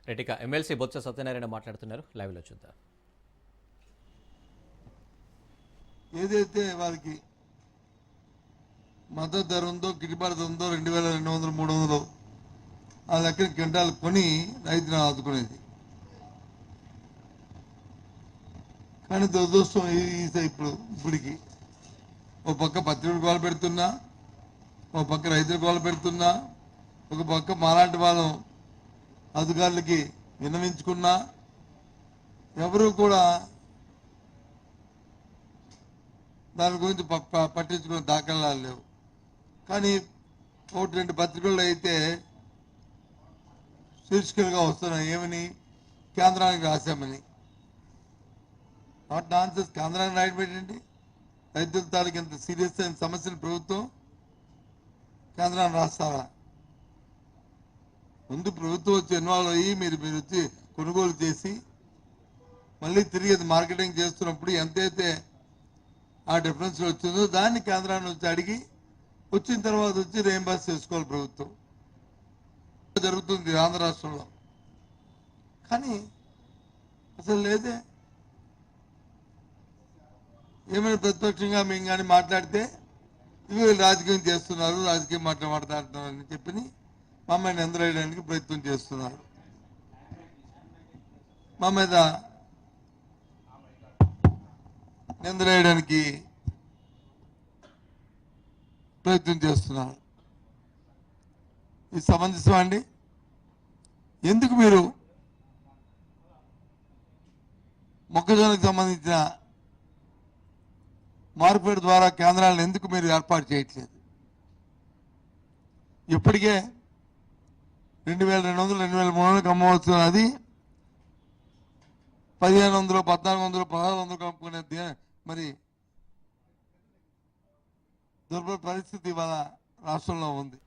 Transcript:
Reddika MLC Botsa Satyanarayana మాట్లాడుతున్నారు. లైవ్లో చూద్దాం. ఏదైతే వారికి మద్దతు ధర ఉందో, గిట్టుబాటు ధర ఉందో 2200, 300 ఆ లెక్కన క్వింటాలు కొని రైతును ఆదుకునేది. కానీ దురదృష్టం ఇప్పటికి ఒక పక్క పత్రికలు గోల పెడుతున్నా, ఒక పక్క రైతులు గోల పెడుతున్నా, ఒక పక్క మాలాంటి వాళ్ళం అధికారులకి విన్నవించుకున్నా ఎవరు కూడా దాని గురించి పట్టించుకునే దాఖలాలు లేవు. కానీ 1-2 పత్రికల్లో అయితే శీర్షికలుగా వస్తున్నాయి. ఏమని? కేంద్రానికి రాశామని. Not nonsense. కేంద్రానికి రాయడం ఏంటండి? రైతుల తాలూకు ఇంత సీరియస్ అయిన సమస్యలు ప్రభుత్వం కేంద్రాన్ని రాస్తారా? ముందు ప్రభుత్వం వచ్చి ఇన్వాల్వ్ అయ్యి మీరు వచ్చి కొనుగోలు చేసి మళ్ళీ తిరిగి అది మార్కెటింగ్ చేస్తున్నప్పుడు ఎంతైతే ఆ డిఫరెన్స్ వచ్చిందో దాన్ని కేంద్రాన్ని వచ్చి అడిగి వచ్చిన తర్వాత వచ్చి రీయింబర్స్ చేసుకోవాలి ప్రభుత్వం. జరుగుతుంది ఆంధ్ర రాష్ట్రంలో. కానీ అసలు లేదే. ఏమైనా ప్రతిపక్షంగా మేము కానీ మాట్లాడితే ఇవి రాజకీయం చేస్తున్నారు, రాజకీయం మాట్లాడుతున్నారు అని చెప్పి మమ్మల్ని నిందలేయడానికి ప్రయత్నం చేస్తున్నారు. మా మీద నిందలేయడానికి ప్రయత్నం చేస్తున్నారు. ఇది సమంజసం అండి? ఎందుకు మీరు మొక్కజొన్నకు సంబంధించిన మార్కెట్ ద్వారా కేంద్రాలను ఎందుకు మీరు ఏర్పాటు చేయట్లేదు? ఇప్పటికే 2200, 2300 అమ్మవచ్చు. అది 1500, 1400, 1600 అమ్ముకునేది. మరి దుర్భర పరిస్థితి ఇవాళ రాష్ట్రంలో ఉంది.